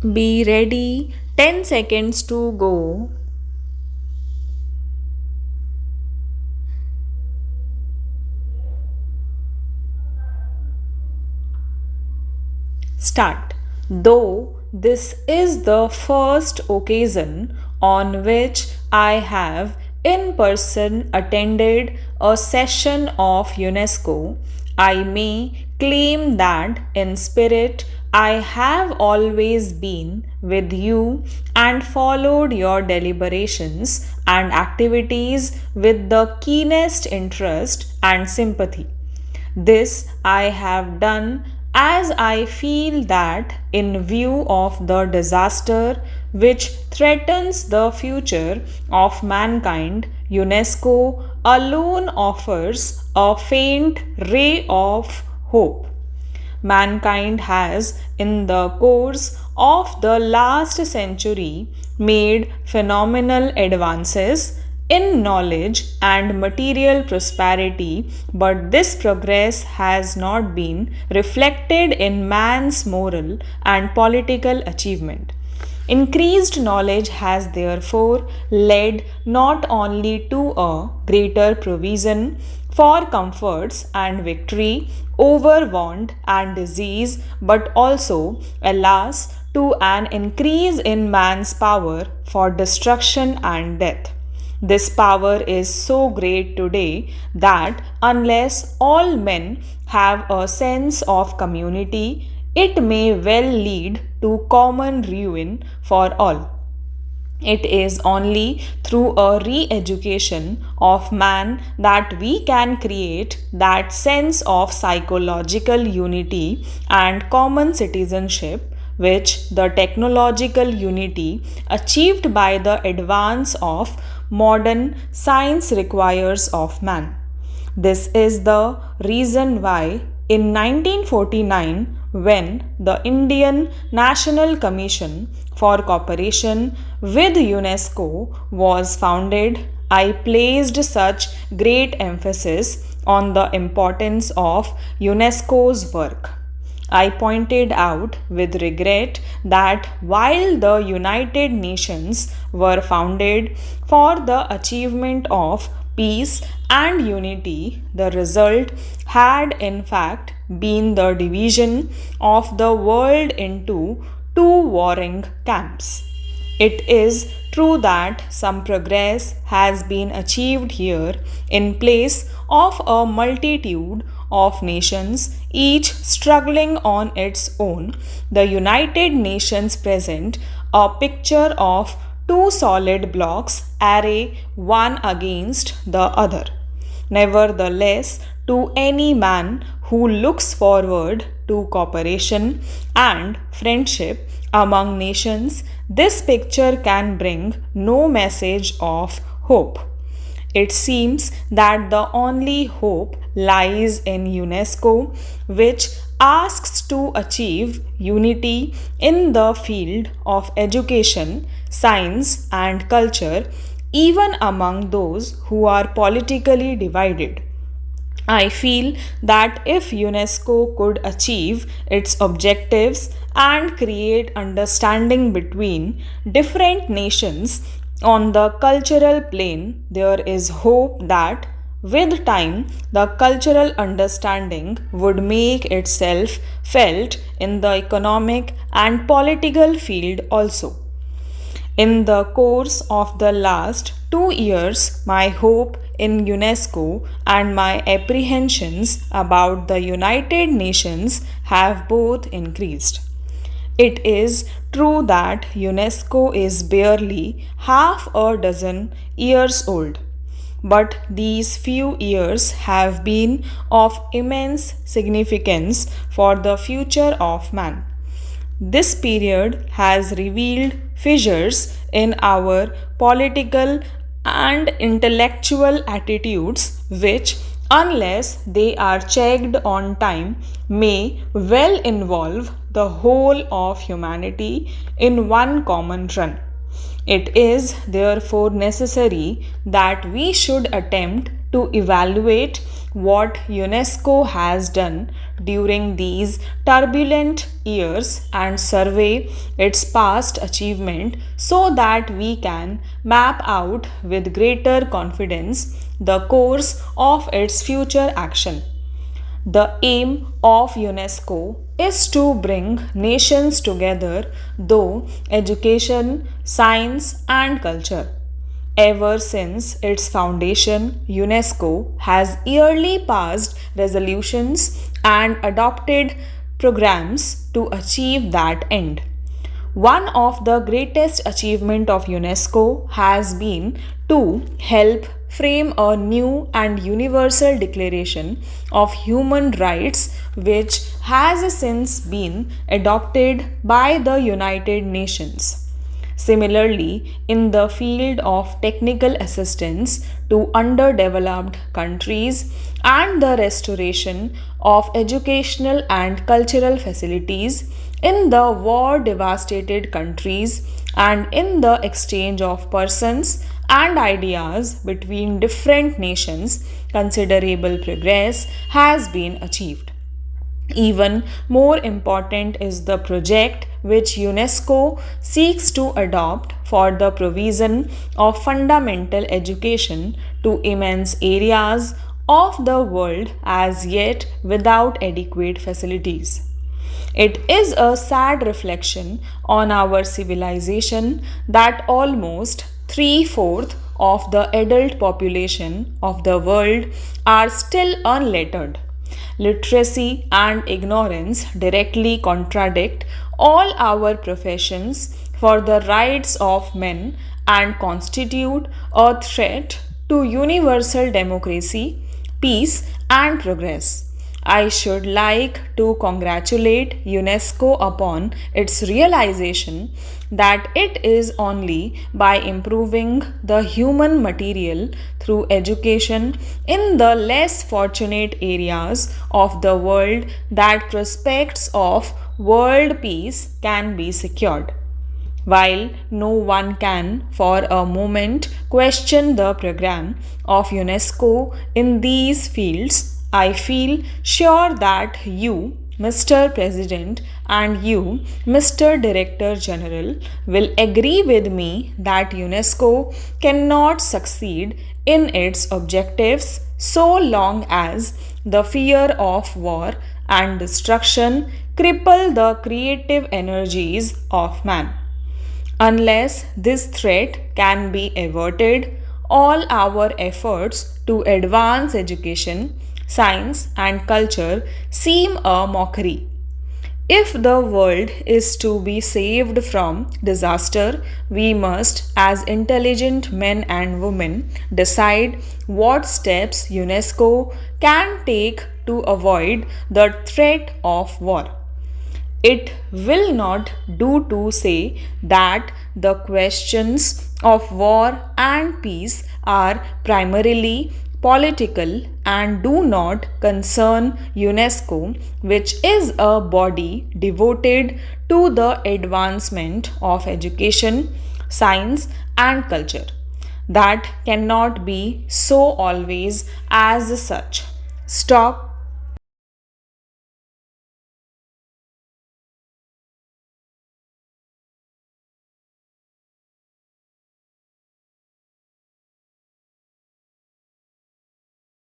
Be ready. 10 seconds to go. Start. Though this is the first occasion on which I have in person attended a session of UNESCO, I may claim that in spirit I have always been with you and followed your deliberations and activities with the keenest interest and sympathy. This I have done as I feel that, in view of the disaster which threatens the future of mankind, UNESCO alone offers a faint ray of hope. Mankind has, in the course of the last century, made phenomenal advances in knowledge and material prosperity, but this progress has not been reflected in man's moral and political achievement. Increased knowledge has therefore led not only to a greater provision for comforts and victory over want and disease, but also, alas, to an increase in man's power for destruction and death. This power is so great today that unless all men have a sense of community, it may well lead to common ruin for all. It is only through a re education of man that we can create that sense of psychological unity and common citizenship which the technological unity achieved by the advance of modern science requires of man. This is the reason why in 1949, when the Indian National Commission for Cooperation with UNESCO was founded, I placed such great emphasis on the importance of UNESCO's work. I pointed out with regret that while the United Nations were founded for the achievement of peace and unity, the result had in fact been the division of the world into two warring camps. It is true that some progress has been achieved here in place of a multitude of nations, each struggling on its own. The United Nations present a picture of two solid blocks array one against the other. Nevertheless, to any man who looks forward to cooperation and friendship among nations, this picture can bring no message of hope. It seems that the only hope lies in UNESCO, which asks to achieve unity in the field of education, science, and culture, even among those who are politically divided. I feel that if UNESCO could achieve its objectives and create understanding between different nations on the cultural plane, there is hope that with time the cultural understanding would make itself felt in the economic and political field also. In the course of the last 2 years, my hope in UNESCO and my apprehensions about the United Nations have both increased. It is true that UNESCO is barely half a dozen years old, but these few years have been of immense significance for the future of man. This period has revealed fissures in our political and intellectual attitudes, which, unless they are checked on time, may well involve the whole of humanity in one common run. It is therefore necessary that we should attempt to evaluate what UNESCO has done during these turbulent years and survey its past achievement so that we can map out with greater confidence the course of its future action. The aim of UNESCO is to bring nations together through education, science, and culture. Ever since its foundation, UNESCO has yearly passed resolutions and adopted programs to achieve that end. One of the greatest achievements of UNESCO has been to help frame a new and universal declaration of human rights which has since been adopted by the United Nations. Similarly, in the field of technical assistance to underdeveloped countries and the restoration of educational and cultural facilities in the war devastated countries and in the exchange of persons and ideas between different nations, considerable progress has been achieved. Even more important is the project which UNESCO seeks to adopt for the provision of fundamental education to immense areas of the world as yet without adequate facilities. It is a sad reflection on our civilization that almost three-fourths of the adult population of the world are still unlettered. Literacy and ignorance directly contradict all our professions for the rights of men and constitute a threat to universal democracy, peace, and progress. I should like to congratulate UNESCO upon its realization that it is only by improving the human material through education in the less fortunate areas of the world that prospects of world peace can be secured. While no one can for a moment question the program of UNESCO in these fields, I feel sure that you, Mr. President, and you, Mr. Director General, will agree with me that UNESCO cannot succeed in its objectives so long as the fear of war and destruction cripple the creative energies of man. Unless this threat can be averted, all our efforts to advance education, science, and culture seem a mockery. If the world is to be saved from disaster, we must, as intelligent men and women, decide what steps UNESCO can take to avoid the threat of war. It will not do to say that the questions of war and peace are primarily political and do not concern UNESCO, which is a body devoted to the advancement of education, science, and culture. That cannot be so always as such. Stop